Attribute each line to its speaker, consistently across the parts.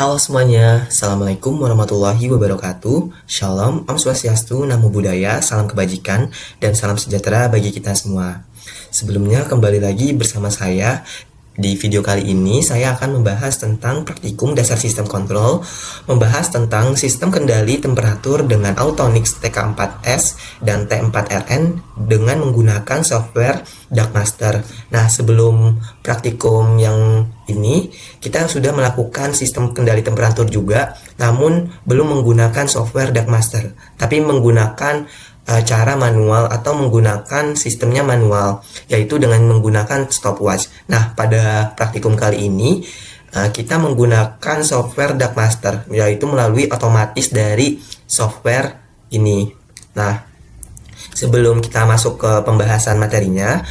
Speaker 1: Halo semuanya, Assalamualaikum warahmatullahi wabarakatuh. Shalom, Om Swastiastu, Namo Buddhaya, salam kebajikan, dan salam sejahtera bagi kita semua. Sebelumnya kembali lagi bersama saya. Di video kali ini saya akan membahas tentang praktikum dasar sistem kontrol, membahas tentang sistem kendali temperatur dengan Autonix TK4S dan T4RN dengan menggunakan software Darkmaster. Nah, sebelum praktikum yang ini, kita sudah melakukan sistem kendali temperatur juga, namun belum menggunakan software Darkmaster, tapi menggunakan cara manual atau menggunakan sistemnya manual, yaitu dengan menggunakan stopwatch. Nah, pada praktikum kali ini kita menggunakan software Darkmaster, yaitu melalui otomatis dari software ini. Nah, sebelum kita masuk ke pembahasan materinya,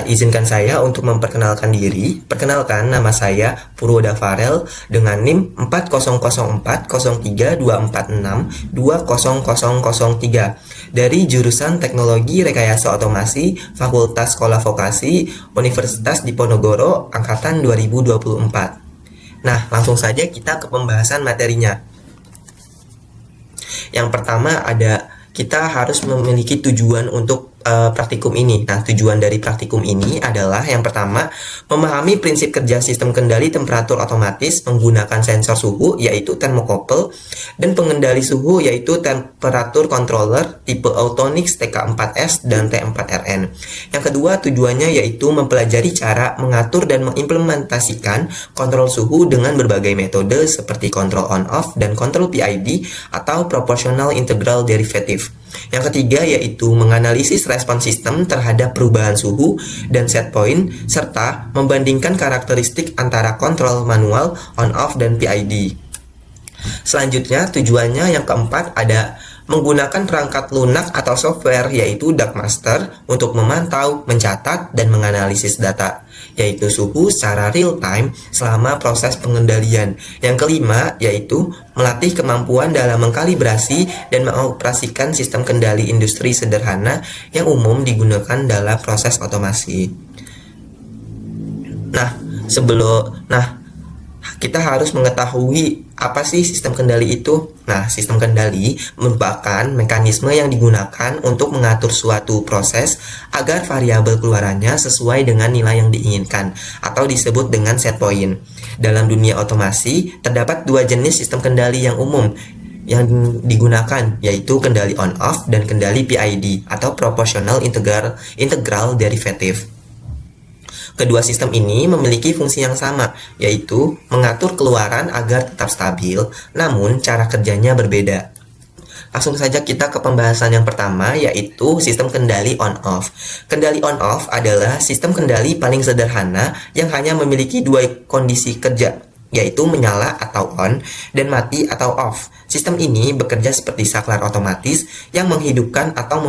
Speaker 1: izinkan saya untuk memperkenalkan diri. Perkenalkan, nama saya Purwoda Farel dengan NIM 40040324620003 dari jurusan Teknologi Rekayasa Otomasi Fakultas Sekolah Vokasi Universitas Diponegoro angkatan 2024. Nah, langsung saja kita ke pembahasan materinya. Yang pertama kita harus memiliki tujuan untuk praktikum ini. Nah, tujuan dari praktikum ini adalah yang pertama, memahami prinsip kerja sistem kendali temperatur otomatis menggunakan sensor suhu yaitu thermocouple dan pengendali suhu yaitu temperatur controller tipe Autonix TK4S dan T4RN. Yang kedua, tujuannya yaitu mempelajari cara mengatur dan mengimplementasikan kontrol suhu dengan berbagai metode seperti kontrol on-off dan kontrol PID atau proportional integral derivative. Yang ketiga yaitu menganalisis respon sistem terhadap perubahan suhu dan set point serta membandingkan karakteristik antara kontrol manual, on-off, dan PID. Selanjutnya tujuannya yang keempat ada menggunakan perangkat lunak atau software yaitu Darkmaster untuk memantau, mencatat, dan menganalisis data yaitu suhu secara real time selama proses pengendalian. Yang kelima yaitu melatih kemampuan dalam mengkalibrasi dan mengoperasikan sistem kendali industri sederhana yang umum digunakan dalam proses otomasi. Kita harus mengetahui apa sih sistem kendali itu. Nah, sistem kendali merupakan mekanisme yang digunakan untuk mengatur suatu proses agar variabel keluarannya sesuai dengan nilai yang diinginkan atau disebut dengan set point. Dalam dunia otomasi, terdapat dua jenis sistem kendali yang umum yang digunakan, yaitu kendali on-off dan kendali PID atau proportional integral derivative. Kedua sistem ini memiliki fungsi yang sama, yaitu mengatur keluaran agar tetap stabil, namun cara kerjanya berbeda. Langsung saja kita ke pembahasan yang pertama, yaitu sistem kendali on-off. Kendali on-off adalah sistem kendali paling sederhana yang hanya memiliki dua kondisi kerja, yaitu menyala atau on dan mati atau off. Sistem ini bekerja seperti saklar otomatis yang menghidupkan atau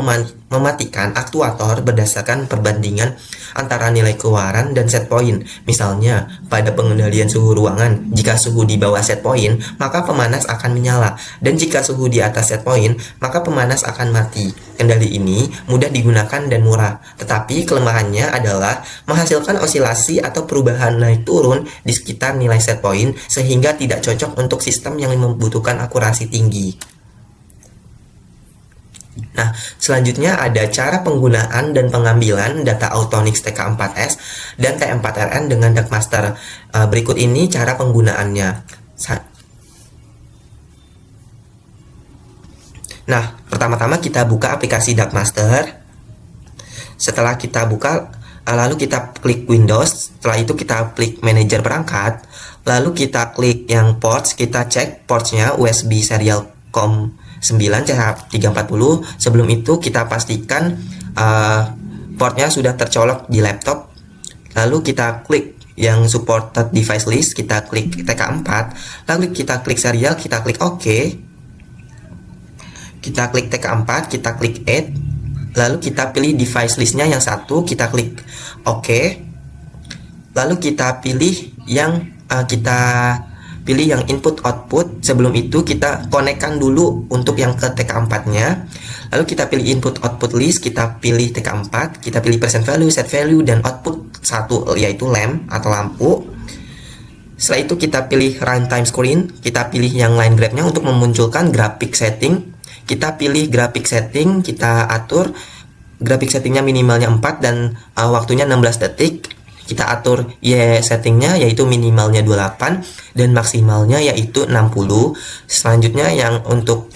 Speaker 1: mematikan aktuator berdasarkan perbandingan antara nilai keluaran dan set point. Misalnya, pada pengendalian suhu ruangan, jika suhu di bawah set point, maka pemanas akan menyala, dan jika suhu di atas set point, maka pemanas akan mati. Kendali ini mudah digunakan dan murah, tetapi kelemahannya adalah menghasilkan osilasi atau perubahan naik turun di sekitar nilai set point sehingga tidak cocok untuk sistem yang membutuhkan akurasi tinggi. Nah, selanjutnya ada cara penggunaan dan pengambilan data Autonix TK4S dan T4RN dengan Darkmaster. Berikut ini cara penggunaannya. Nah, pertama-tama kita buka aplikasi Darkmaster. Setelah kita buka, lalu kita klik Windows. Setelah itu kita klik manajer perangkat. Lalu kita klik yang ports, kita cek portsnya USB serial COM9 CH340. Sebelum itu kita pastikan portnya sudah tercolok di laptop. Lalu kita klik yang supported device list, kita klik TK4. Lalu kita klik serial, kita klik OK. Kita klik TK4, kita klik Add. Lalu kita pilih device listnya yang satu, kita klik OK. Lalu kita pilih yang input output. Sebelum itu kita konekkan dulu untuk yang ke TK4 nya. Lalu kita pilih input output list, kita pilih TK4, kita pilih percent value, set value, dan output 1 yaitu lamp atau lampu. Setelah itu kita pilih runtime screen, kita pilih yang line graph-nya untuk memunculkan grafik setting. Kita pilih grafik setting, kita atur grafik settingnya minimalnya 4 dan waktunya 16 detik. Kita atur Y settingnya yaitu minimalnya 28 dan maksimalnya yaitu 60. Selanjutnya yang untuk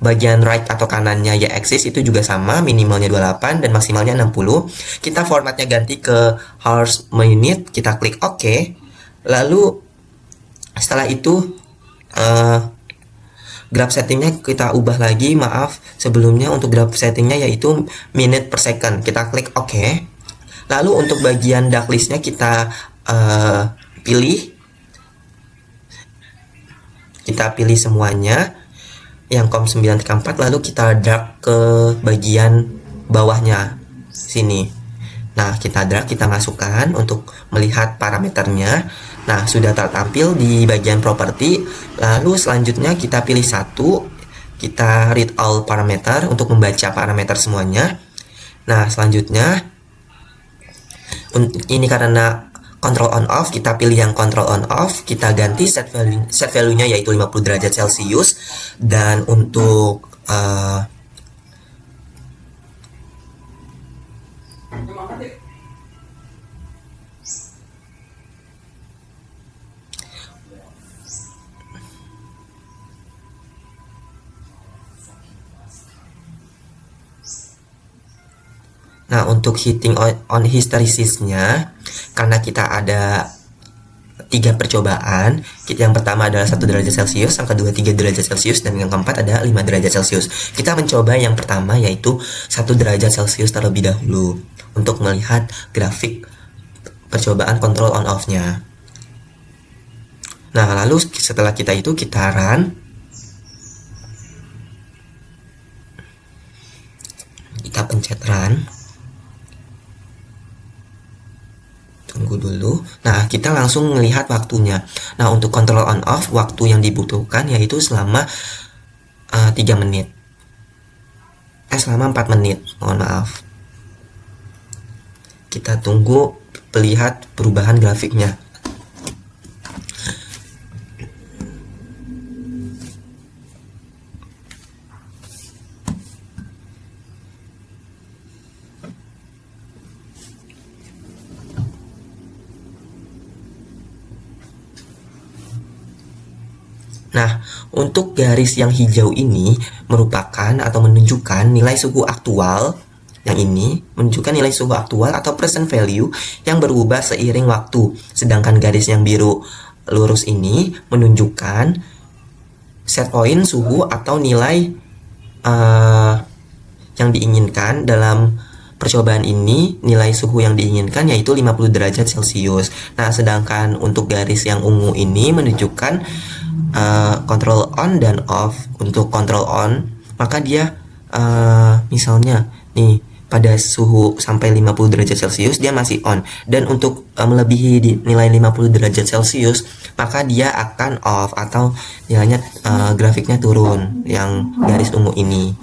Speaker 1: bagian right atau kanannya Y axis itu juga sama, minimalnya 28 dan maksimalnya 60. Kita formatnya ganti ke hours minute, kita klik OK. Lalu setelah itu graph settingnya kita ubah lagi, maaf sebelumnya untuk graph settingnya yaitu minute per second, kita klik OK. Lalu untuk bagian dark listnya kita pilih semuanya yang COM9-4, lalu kita drag ke bagian bawahnya sini. Nah, kita drag, kita masukkan untuk melihat parameternya. Nah, sudah tertampil di bagian properti. Lalu selanjutnya kita pilih satu, kita read all parameter untuk membaca parameter semuanya. Nah, selanjutnya ini karena control on off, kita pilih yang control on off, kita ganti set value-nya yaitu 50 derajat Celcius. Dan untuk Nah, untuk hitting on hysteresis-nya, karena kita ada 3 percobaan, yang pertama adalah 1 derajat Celcius, yang kedua 3 derajat Celcius, dan yang keempat ada 5 derajat Celcius. Kita mencoba yang pertama yaitu 1 derajat Celcius terlebih dahulu untuk melihat grafik percobaan control on off-nya. Nah, lalu setelah kita run. Kita pencet run. Tunggu dulu. Nah, kita langsung melihat waktunya. Nah, untuk control on off, waktu yang dibutuhkan yaitu selama 3 menit. Selama 4 menit, mohon maaf. Kita tunggu melihat perubahan grafiknya. Nah, untuk garis yang hijau ini merupakan atau menunjukkan nilai suhu aktual. Yang ini menunjukkan nilai suhu aktual atau present value yang berubah seiring waktu. Sedangkan garis yang biru lurus ini menunjukkan set point suhu atau nilai yang diinginkan dalam percobaan ini. Nilai suhu yang diinginkan yaitu 50 derajat Celcius. Nah, sedangkan untuk garis yang ungu ini menunjukkan control on dan off. Untuk control on, maka dia misalnya nih pada suhu sampai 50 derajat Celcius dia masih on, dan untuk melebihi nilai 50 derajat Celcius maka dia akan off atau nilainya grafiknya turun, yang garis ungu ini.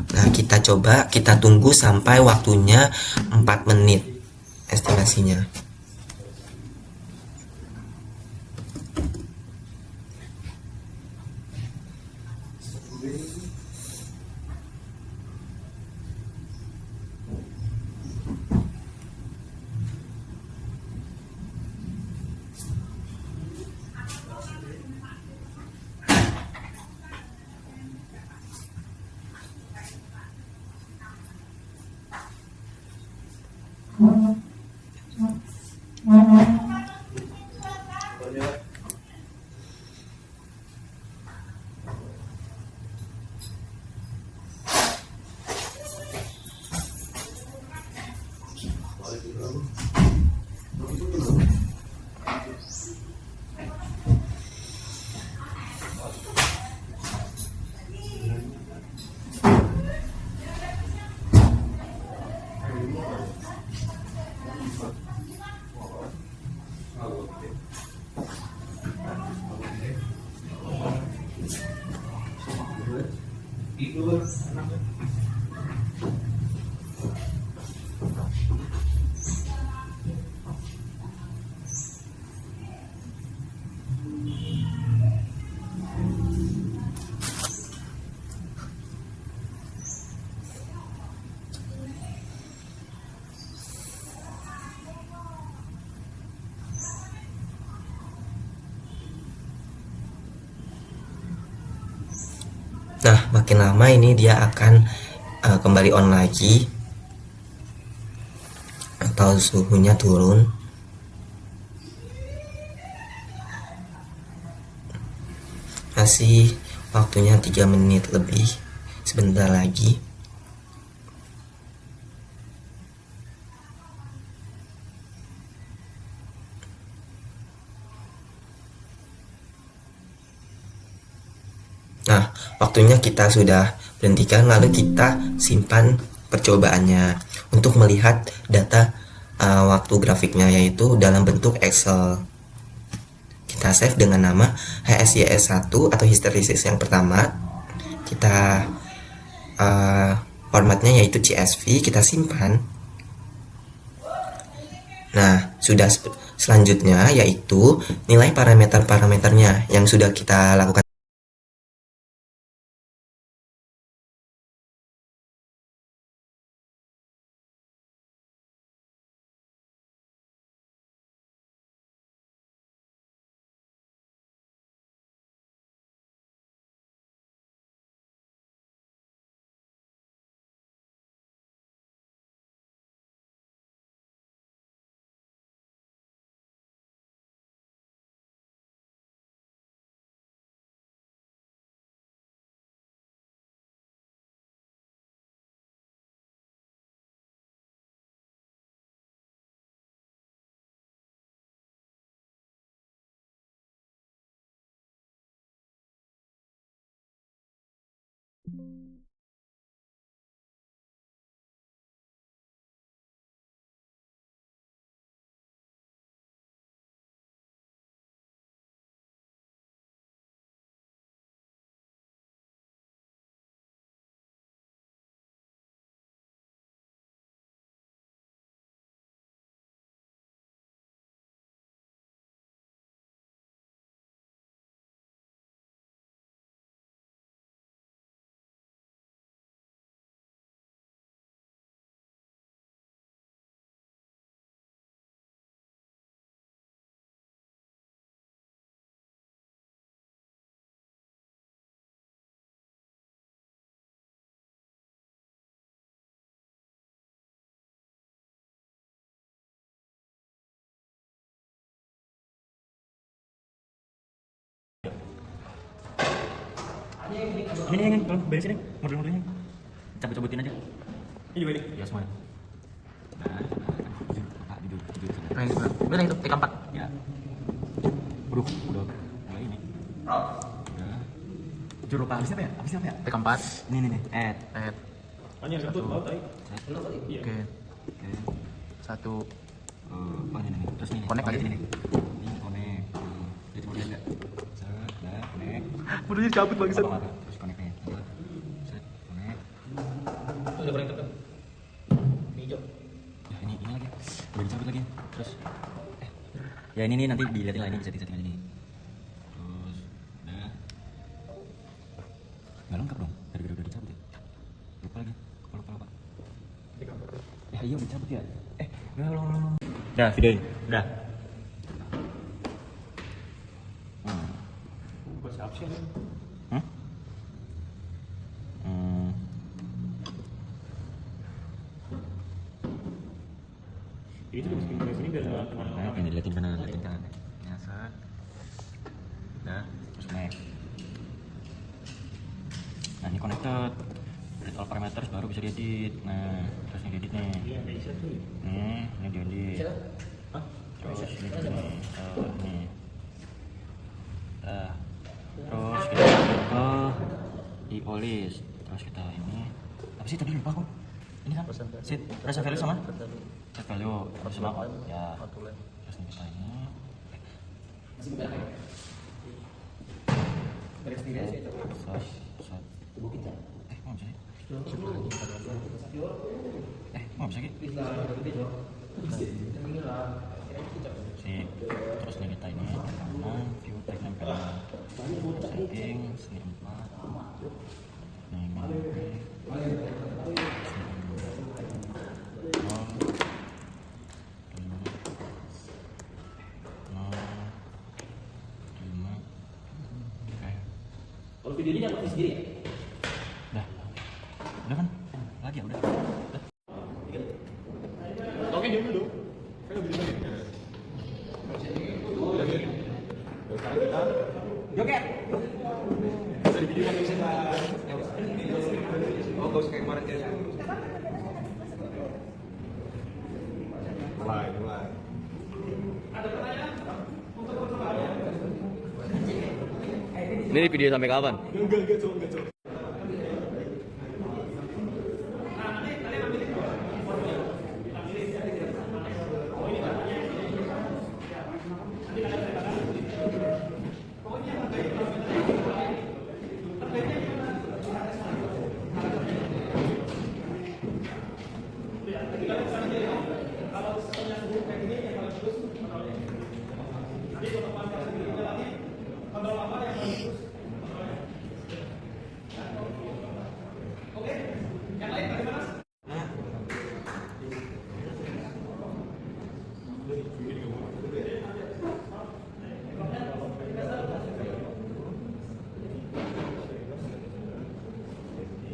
Speaker 1: Nah, kita coba, kita tunggu sampai waktunya 4 menit estimasinya. Nah, makin lama ini dia akan kembali on lagi atau suhunya turun. Masih waktunya 3 menit lebih, sebentar lagi. Nah, waktunya kita sudah berhentikan, lalu kita simpan percobaannya untuk melihat data waktu grafiknya, yaitu dalam bentuk Excel. Kita save dengan nama HSYS1 atau histeresis yang pertama. Kita formatnya yaitu CSV, kita simpan. Nah, sudah selanjutnya yaitu nilai parameter-parameternya yang sudah kita lakukan.
Speaker 2: Ini yang tolong beresin nih, model-modelnya. Cabut-cabutin aja. Ini juga ini. Ya semua. Nah, jujur. Mana itu? TK4. Ya. Bro, udah mulai ini. Udah. Jujur lupa habisnya apa ya? Habisnya apa ya? TK4. Nih. Add. Hanya satu mau tadi. Oke. Satu. Oh ini. Terus ini. Connect lagi ini. Ini connect. Jadi boleh enggak? Nah, connect. Modelnya cabut bangsat. Terus connect nih. Set, connect. Udah connect tuh. Hijau. Ya ini lagi. Udah dicabut lagi. Terus ya ini nih nanti dilihatin lah, ini setting aja nih. Terus udah. Nggak lengkap dong. Gara-gara udah dicabut ya. Lupa lagi. Lupa. Ya iya udah dicabut ya. Belum. Udah videoin. Udah. Siap sih. Itu di sini biar ini dilihatin kanan. Nyasar. Udah, terus connect. Nah, ini connected. Read all parameters baru bisa diedit. Nah, terus ini diedit nih. Iya, bisa tuh. Ini diedit. Hah? Terus ini nih. Nih. Terus kita ke IO list. Terus kita ini apa sih tadi lupa kok? Ini kan set present value sama set value sama out ya. Terus ini kita ini set. Mau sih? Nggak bisa gitu. Terus nih kita ini karena view tag nempel setting sini 4 nih
Speaker 3: Kalau video ini dapat sendiri ya?
Speaker 2: udah kan lagi ya udah.
Speaker 3: Oke, diam dulu. Joget. Bisa di video kan bisa. Oh, gak usah kayak kemarin ya. Mulai.
Speaker 2: Ini video sampai kapan?
Speaker 3: Enggak, Cok.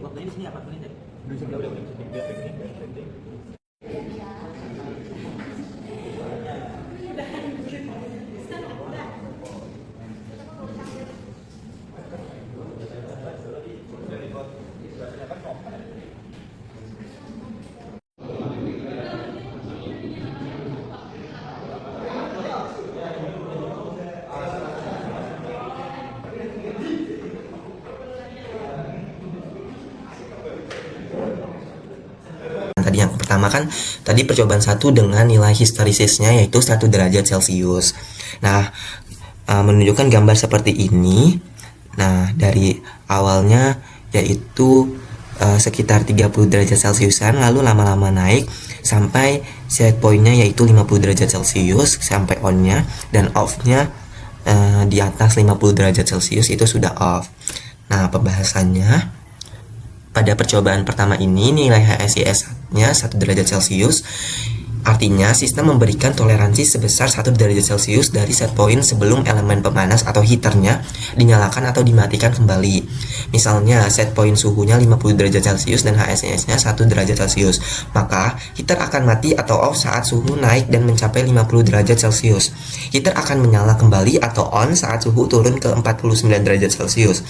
Speaker 2: Waktu ini sini apa menit ya?
Speaker 1: Tadi yang pertama kan tadi percobaan 1 dengan nilai histerisisnya yaitu 1 derajat Celcius. Nah, menunjukkan gambar seperti ini. Nah, dari awalnya yaitu sekitar 30 derajat Celciusan, lalu lama-lama naik sampai set pointnya yaitu 50 derajat Celcius sampai on-nya, dan off-nya di atas 50 derajat Celcius itu sudah off. Nah, pembahasannya pada percobaan pertama ini nilai HSIS-nya 1 derajat Celcius. Artinya sistem memberikan toleransi sebesar 1 derajat Celcius dari set point sebelum elemen pemanas atau heaternya dinyalakan atau dimatikan kembali. Misalnya set point suhunya 50 derajat Celcius dan HSIS-nya 1 derajat Celcius. Maka heater akan mati atau off saat suhu naik dan mencapai 50 derajat Celcius. Heater akan menyala kembali atau on saat suhu turun ke 49 derajat Celcius.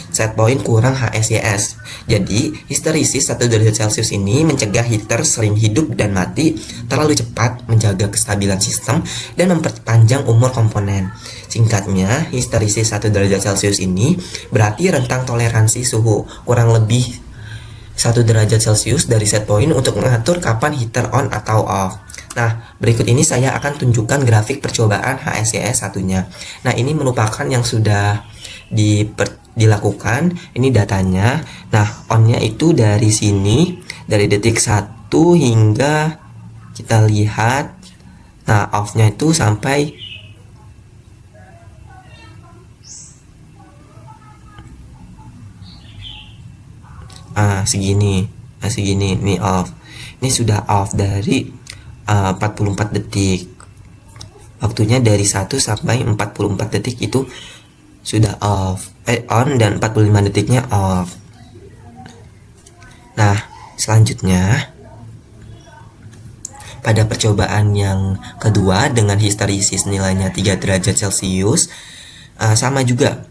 Speaker 1: Set point kurang HSIS. Jadi, histerisis 1 derajat Celcius ini mencegah heater sering hidup dan mati terlalu cepat, menjaga kestabilan sistem, dan memperpanjang umur komponen. Singkatnya, histerisis 1 derajat Celcius ini berarti rentang toleransi suhu kurang lebih 1 derajat Celcius dari set point untuk mengatur kapan heater on atau off. Nah, berikut ini saya akan tunjukkan grafik percobaan HSIS satunya. Nah, ini merupakan yang sudah dilakukan. Ini datanya. Nah, on-nya itu dari sini, dari detik 1 hingga kita lihat. Nah, off-nya itu sampai segini. Nah, segini. Ini off. Ini sudah off dari 44 detik. Waktunya dari 1 sampai 44 detik itu sudah off. On, dan 45 detiknya off. Nah, selanjutnya pada percobaan yang kedua dengan histerisis nilainya 3 derajat Celcius, sama juga.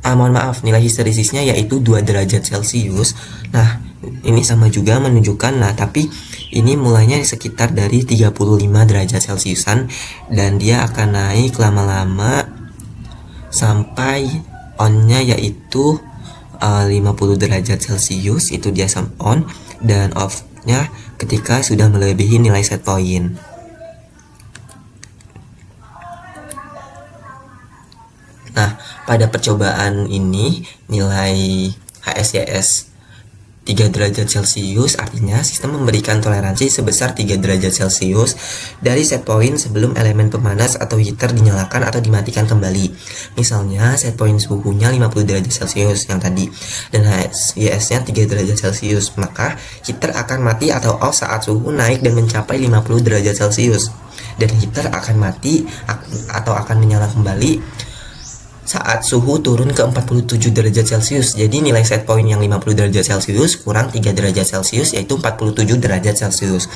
Speaker 1: Mohon maaf, nilai histerisisnya yaitu 2 derajat Celcius. Nah, ini sama juga menunjukkan, nah tapi ini mulainya sekitar dari 35 derajat Celciusan, dan dia akan naik lama-lama sampai on-nya yaitu 50 derajat Celcius, itu dia on, dan off-nya ketika sudah melebihi nilai set point. Nah, pada percobaan ini nilai HSYS 3 derajat Celcius, artinya sistem memberikan toleransi sebesar 3 derajat Celcius dari set point sebelum elemen pemanas atau heater dinyalakan atau dimatikan kembali. Misalnya set point suhunya 50 derajat Celcius yang tadi, dan HSYS-nya 3 derajat Celcius, maka heater akan mati atau off saat suhu naik dan mencapai 50 derajat Celcius. Dan heater akan mati atau akan menyala kembali saat suhu turun ke 47 derajat Celcius. Jadi nilai set point yang 50 derajat Celcius kurang 3 derajat Celcius, yaitu 47 derajat Celcius.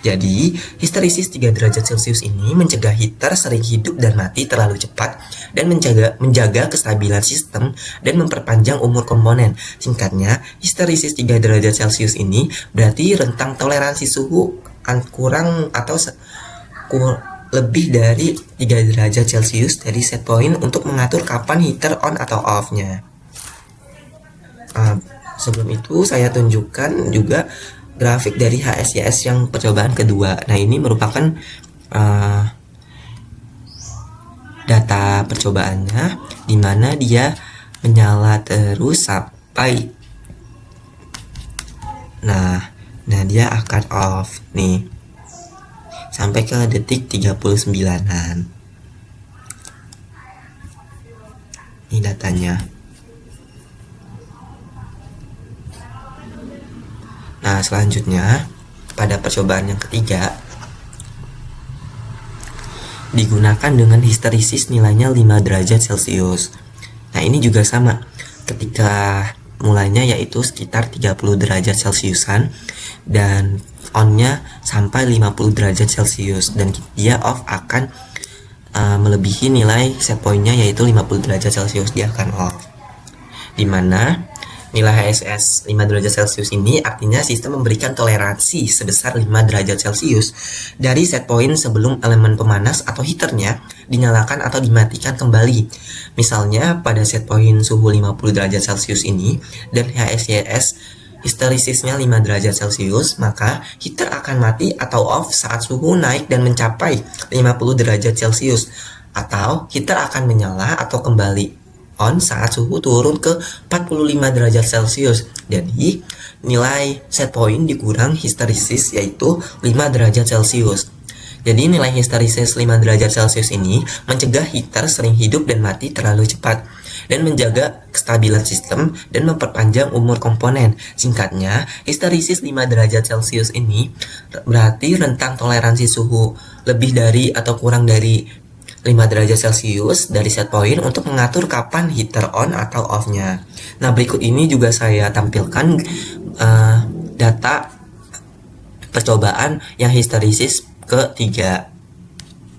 Speaker 1: Jadi histerisis 3 derajat Celcius ini mencegah heater sering hidup dan mati terlalu cepat dan menjaga kestabilan sistem dan memperpanjang umur komponen. Singkatnya, histerisis 3 derajat Celcius ini berarti rentang toleransi suhu kurang atau lebih dari 3 derajat Celcius dari set point untuk mengatur kapan heater on atau off-nya. Sebelum itu saya tunjukkan juga grafik dari HSYS yang percobaan kedua. Nah, ini merupakan data percobaannya, di mana dia menyala terus sampai nah dia akan off nih sampai ke detik 39-an. Ini datanya. Nah, selanjutnya pada percobaan yang ketiga digunakan dengan histerisis nilainya 5 derajat Celcius. Nah, ini juga sama. Ketika mulainya yaitu sekitar 30 derajat Celciusan dan on-nya sampai 50 derajat Celcius, dan dia off akan melebihi nilai set point-nya yaitu 50 derajat Celcius, dia akan off. Dimana nilai HSS 5 derajat Celcius ini artinya sistem memberikan toleransi sebesar 5 derajat Celcius dari set point sebelum elemen pemanas atau heaternya dinyalakan atau dimatikan kembali. Misalnya pada set point suhu 50 derajat Celcius ini dan HSYS histerisisnya 5 derajat Celcius, maka heater akan mati atau off saat suhu naik dan mencapai 50 derajat Celcius, atau heater akan menyala atau kembali on saat suhu turun ke 45 derajat Celcius. Jadi nilai set point dikurang histerisis yaitu 5 derajat Celcius. Jadi nilai histerisis 5 derajat Celcius ini mencegah heater sering hidup dan mati terlalu cepat dan menjaga kestabilan sistem dan memperpanjang umur komponen. Singkatnya, histerisis 5 derajat Celcius ini berarti rentang toleransi suhu lebih dari atau kurang dari 5 derajat Celcius dari set point untuk mengatur kapan heater on atau off-nya. Nah, berikut ini juga saya tampilkan data percobaan yang histerisis ketiga.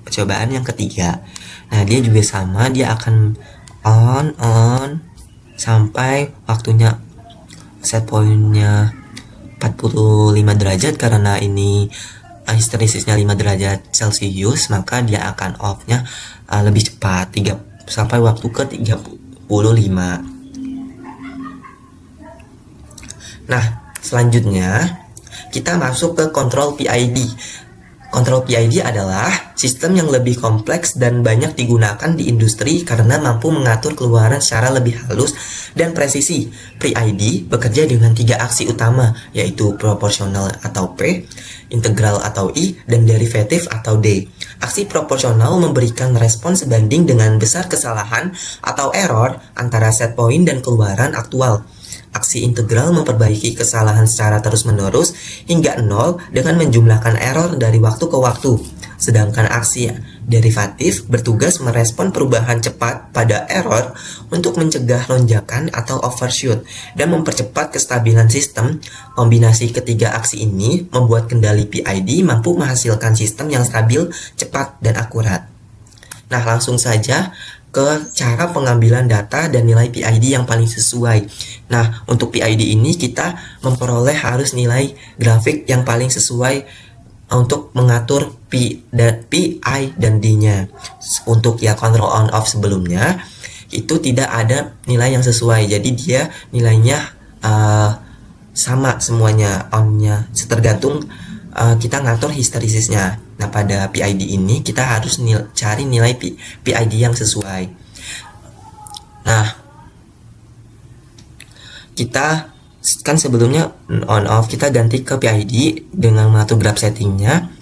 Speaker 1: Percobaan yang ketiga. Nah, dia juga sama, dia akan on sampai waktunya set point-nya 45 derajat. Karena ini histerisisnya 5 derajat Celcius, maka dia akan off-nya lebih cepat sampai waktu ke 35. Nah, selanjutnya kita masuk ke kontrol PID. Kontrol PID adalah sistem yang lebih kompleks dan banyak digunakan di industri karena mampu mengatur keluaran secara lebih halus dan presisi. PID bekerja dengan 3 aksi utama, yaitu proporsional atau P, integral atau I, dan derivatif atau D. Aksi proporsional memberikan respon sebanding dengan besar kesalahan atau error antara set point dan keluaran aktual. Aksi integral memperbaiki kesalahan secara terus-menerus hingga 0 dengan menjumlahkan error dari waktu ke waktu. Sedangkan aksi derivatif bertugas merespon perubahan cepat pada error untuk mencegah lonjakan atau overshoot dan mempercepat kestabilan sistem. Kombinasi ketiga aksi ini membuat kendali PID mampu menghasilkan sistem yang stabil, cepat, dan akurat. Nah, langsung saja ke cara pengambilan data dan nilai PID yang paling sesuai. Nah, untuk PID ini kita memperoleh harus nilai grafik yang paling sesuai untuk mengatur P I dan D-nya. Untuk ya control on off sebelumnya itu tidak ada nilai yang sesuai. Jadi dia nilainya sama semuanya on-nya, tergantung kita ngatur histerisisnya. Nah, pada PID ini kita harus cari nilai PID yang sesuai. Nah, kita kan sebelumnya on off, kita ganti ke PID dengan mengatur graph settingnya.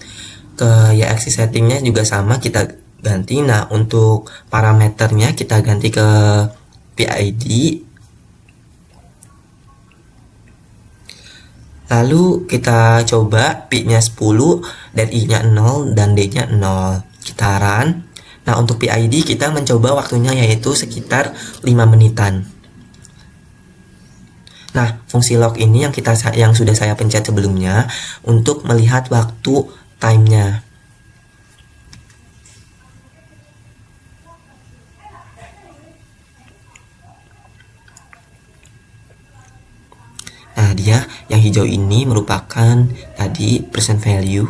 Speaker 1: Ke y-axis settingnya juga sama kita ganti. Nah, untuk parameternya kita ganti ke PID. Lalu kita coba P-nya 10 dan I-nya 0 dan D-nya 0. Kita run. Nah, untuk PID kita mencoba waktunya yaitu sekitar 5 menitan. Nah, fungsi log ini yang sudah saya pencet sebelumnya untuk melihat waktu time-nya. Nah, dia yang hijau ini merupakan tadi present value.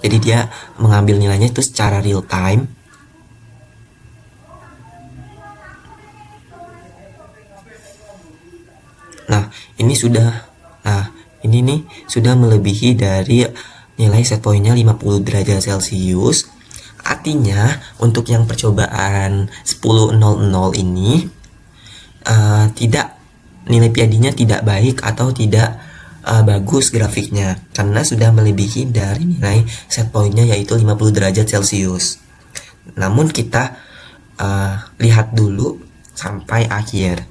Speaker 1: Jadi dia mengambil nilainya itu secara real time. Nah, ini nih sudah melebihi dari nilai set pointnya 50 derajat Celcius. Artinya untuk yang percobaan 10.00 ini tidak, nilai PID-nya tidak baik atau tidak bagus grafiknya karena sudah melebihi dari nilai set pointnya yaitu 50 derajat Celcius. Namun kita lihat dulu sampai akhir.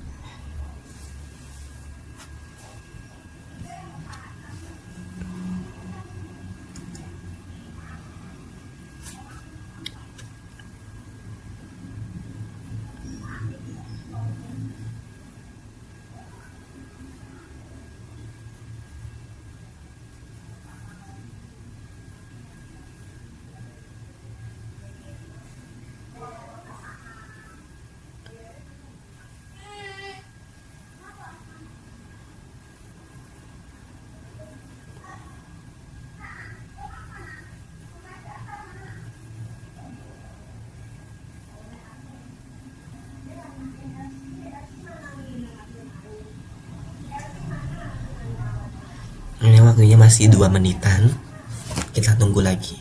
Speaker 1: Ini waktunya masih 2 menitan. Kita tunggu lagi.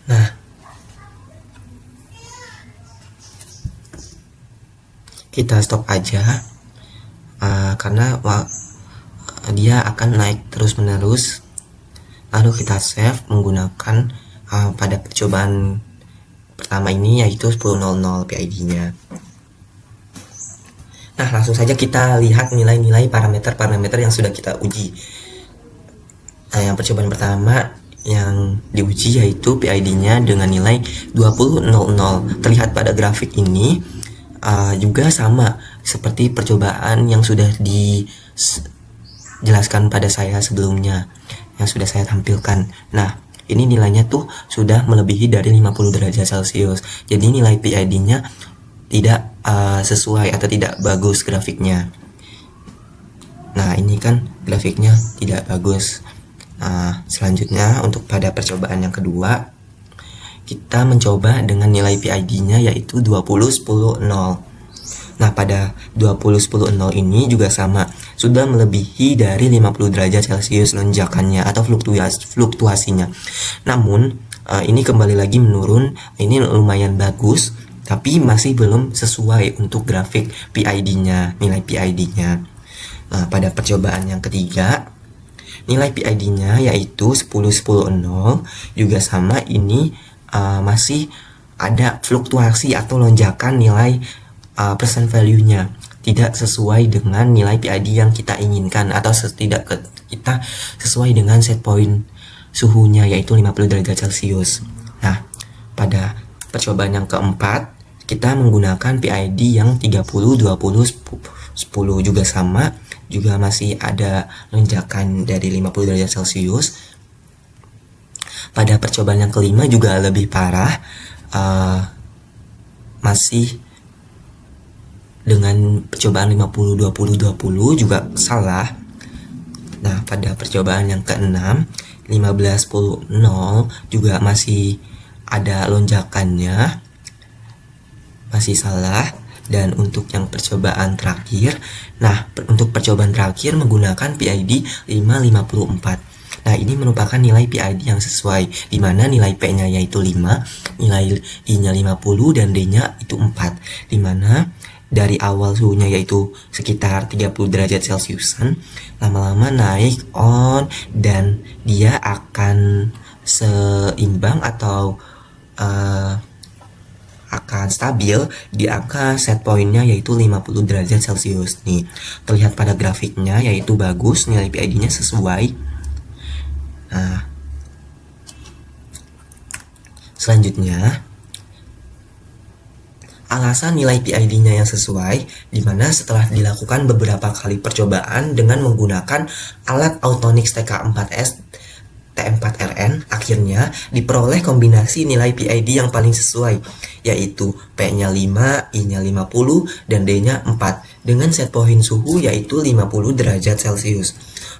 Speaker 1: Nah, kita stop aja karena dia akan naik terus-menerus. Lalu kita save menggunakan pada percobaan pertama ini yaitu 10.00 PID-nya. Nah, langsung saja kita lihat nilai-nilai parameter-parameter yang sudah kita uji. Nah, yang percobaan pertama yang diuji yaitu PID-nya dengan nilai 20.00. Terlihat pada grafik ini juga sama seperti percobaan yang sudah dijelaskan pada saya sebelumnya, yang sudah saya tampilkan. Nah, ini nilainya tuh sudah melebihi dari 50 derajat Celcius. Jadi nilai PID-nya tidak sesuai atau tidak bagus grafiknya. Nah, ini kan grafiknya tidak bagus. Nah, selanjutnya untuk pada percobaan yang kedua, kita mencoba dengan nilai PID-nya yaitu 20, 10, 0. Nah, pada 20, 10, 0 ini juga sama, sudah melebihi dari 50 derajat Celcius lonjakannya atau fluktuasinya. Namun, ini kembali lagi menurun, ini lumayan bagus, tapi masih belum sesuai untuk grafik PID-nya, nilai PID-nya. Nah, pada percobaan yang ketiga, nilai PID-nya yaitu 10, 10, 0, juga sama, ini masih ada fluktuasi atau lonjakan nilai percent value-nya, tidak sesuai dengan nilai PID yang kita inginkan atau tidak kita sesuai dengan set point suhunya yaitu 50 derajat Celcius. Nah, pada percobaan yang keempat kita menggunakan PID yang 30, 20, 10 juga sama, juga masih ada lonjakan dari 50 derajat Celcius. Pada percobaan yang kelima juga lebih parah, masih dengan percobaan 50, 20, 20 juga salah. Nah, pada percobaan yang keenam, 15, 10, 0 juga masih ada lonjakannya, masih salah. Dan untuk yang percobaan terakhir, nah untuk percobaan terakhir menggunakan PID 5, 54. Nah, ini merupakan nilai PID yang sesuai, di mana nilai P-nya yaitu 5, nilai I-nya 50, dan D-nya itu 4. Di mana dari awal suhunya yaitu sekitar 30 derajat Celciusan, lama-lama naik on, dan dia akan seimbang atau akan stabil di angka set pointnya yaitu 50 derajat Celcius. Nih, terlihat pada grafiknya yaitu bagus, nilai PID-nya sesuai. Nah, selanjutnya alasan nilai PID-nya yang sesuai, dimana setelah dilakukan beberapa kali percobaan dengan menggunakan alat Autonix TK4S T4RN, akhirnya diperoleh kombinasi nilai PID yang paling sesuai, yaitu P-nya 5, I-nya 50, dan D-nya 4, dengan set point suhu yaitu 50 derajat Celcius.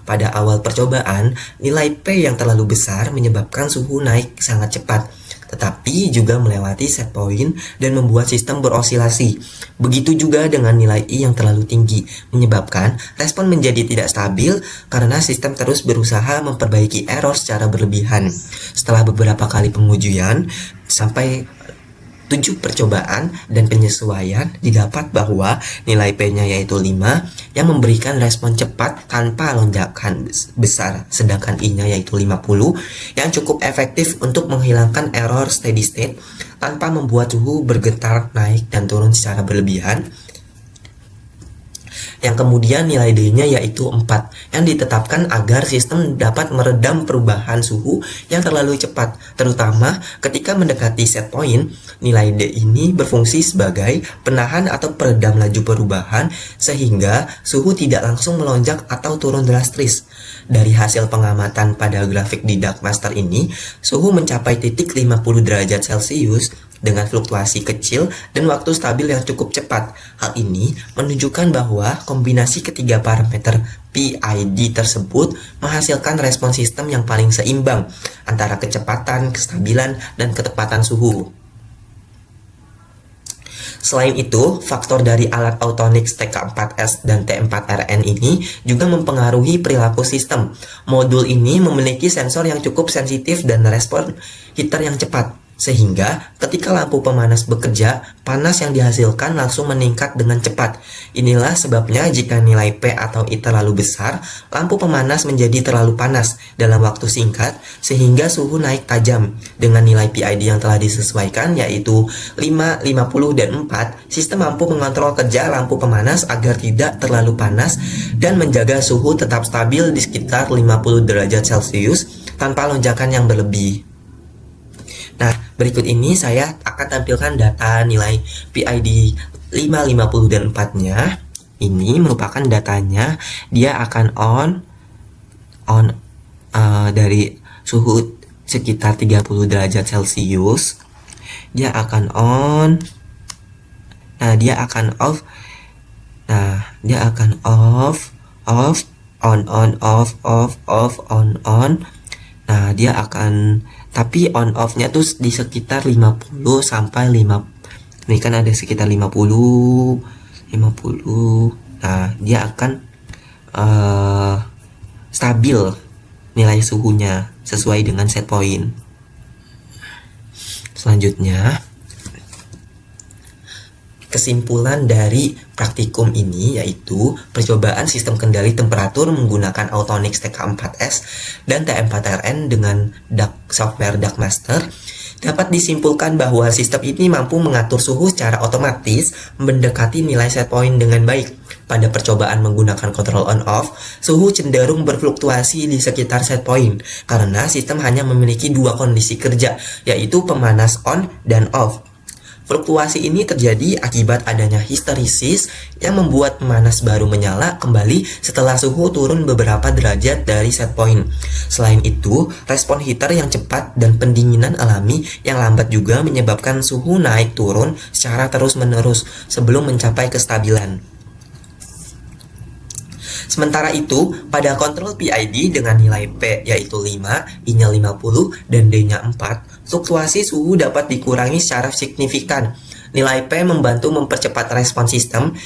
Speaker 1: Pada awal percobaan, nilai P yang terlalu besar menyebabkan suhu naik sangat cepat, tetapi juga melewati set point dan membuat sistem berosilasi. Begitu juga dengan nilai I yang terlalu tinggi, menyebabkan respon menjadi tidak stabil karena sistem terus berusaha memperbaiki error secara berlebihan. Setelah beberapa kali pengujian, sampai 7 percobaan dan penyesuaian, didapat bahwa nilai P-nya yaitu 5 yang memberikan respon cepat tanpa lonjakan besar, sedangkan I-nya yaitu 50 yang cukup efektif untuk menghilangkan error steady state tanpa membuat suhu bergetar naik dan turun secara berlebihan. Yang kemudian nilai D-nya yaitu 4 yang ditetapkan agar sistem dapat meredam perubahan suhu yang terlalu cepat, terutama ketika mendekati set point. Nilai D ini berfungsi sebagai penahan atau peredam laju perubahan sehingga suhu tidak langsung melonjak atau turun drastis. Dari hasil pengamatan pada grafik di Darkmaster ini, suhu mencapai titik 50 derajat Celcius dengan fluktuasi kecil dan waktu stabil yang cukup cepat. Hal ini menunjukkan bahwa kombinasi ketiga parameter PID tersebut menghasilkan respon sistem yang paling seimbang antara kecepatan, kestabilan, dan ketepatan suhu. Selain itu, faktor dari alat Autonix TK4S dan T4RN ini juga mempengaruhi perilaku sistem. Modul ini memiliki sensor yang cukup sensitif dan respon heater yang cepat, sehingga ketika lampu pemanas bekerja, panas yang dihasilkan langsung meningkat dengan cepat. Inilah sebabnya jika nilai P atau I terlalu besar, lampu pemanas menjadi terlalu panas dalam waktu singkat, sehingga suhu naik tajam. Dengan nilai PID yang telah disesuaikan yaitu 5, 50, dan 4, sistem mampu mengontrol kerja lampu pemanas agar tidak terlalu panas dan menjaga suhu tetap stabil di sekitar 50 derajat Celcius tanpa lonjakan yang berlebih. Nah, berikut ini saya akan tampilkan data nilai PID 5, 50, dan 4-nya. Ini merupakan datanya, dia akan on dari suhu sekitar 30 derajat Celcius. Dia akan on. Nah, dia akan off. Nah, dia akan off, on, off, on. Nah, dia akan, tapi on off-nya tuh di sekitar 50 sampai 5. Ini kan ada sekitar 50. Nah, dia akan stabil nilai suhunya sesuai dengan set point. Selanjutnya, kesimpulan dari praktikum ini yaitu percobaan sistem kendali temperatur menggunakan Autonix TK4S dan TM4RN dengan software DuckMaster dapat disimpulkan bahwa sistem ini mampu mengatur suhu secara otomatis mendekati nilai set point dengan baik. Pada percobaan menggunakan kontrol on-off, suhu cenderung berfluktuasi di sekitar set point karena sistem hanya memiliki dua kondisi kerja, yaitu pemanas on dan off. Fluktuasi ini terjadi akibat adanya histerisis yang membuat pemanas baru menyala kembali setelah suhu turun beberapa derajat dari set point. Selain itu, respon heater yang cepat dan pendinginan alami yang lambat juga menyebabkan suhu naik turun secara terus-menerus sebelum mencapai kestabilan. Sementara itu, pada kontrol PID dengan nilai P yaitu 5, I-nya 50, dan D-nya 4, fluktuasi suhu dapat dikurangi secara signifikan. Nilai P membantu mempercepat respon sistem,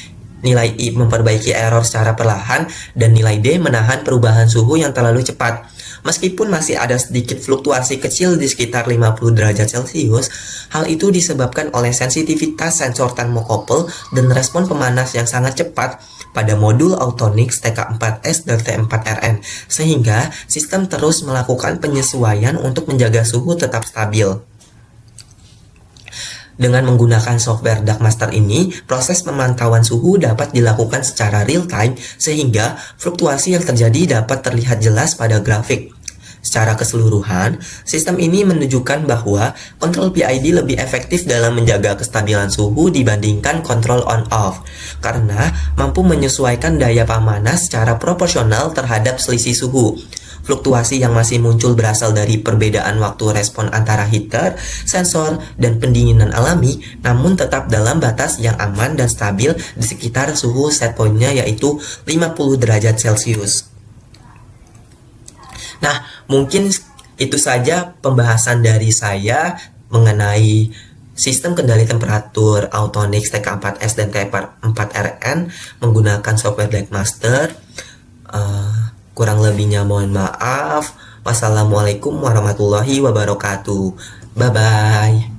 Speaker 1: nilai I memperbaiki error secara perlahan, dan nilai D menahan perubahan suhu yang terlalu cepat. Meskipun masih ada sedikit fluktuasi kecil di sekitar 50 derajat Celcius, hal itu disebabkan oleh sensitivitas sensor termokouple dan respon pemanas yang sangat cepat pada modul Autonix TK4S dan TM4RN, sehingga sistem terus melakukan penyesuaian untuk menjaga suhu tetap stabil. Dengan menggunakan software DuckMaster ini, proses pemantauan suhu dapat dilakukan secara real-time sehingga fluktuasi yang terjadi dapat terlihat jelas pada grafik. Secara keseluruhan, sistem ini menunjukkan bahwa kontrol PID lebih efektif dalam menjaga kestabilan suhu dibandingkan kontrol on-off, karena mampu menyesuaikan daya pamanas secara proporsional terhadap selisih suhu. Fluktuasi yang masih muncul berasal dari perbedaan waktu respon antara heater, sensor, dan pendinginan alami, namun tetap dalam batas yang aman dan stabil di sekitar suhu set point-nya yaitu 50 derajat Celcius. Nah, mungkin itu saja pembahasan dari saya mengenai sistem kendali temperatur Autonix TK4S dan TM4RN menggunakan software DuckMaster. Kurang lebihnya mohon maaf. Wassalamualaikum warahmatullahi wabarakatuh. Bye-bye.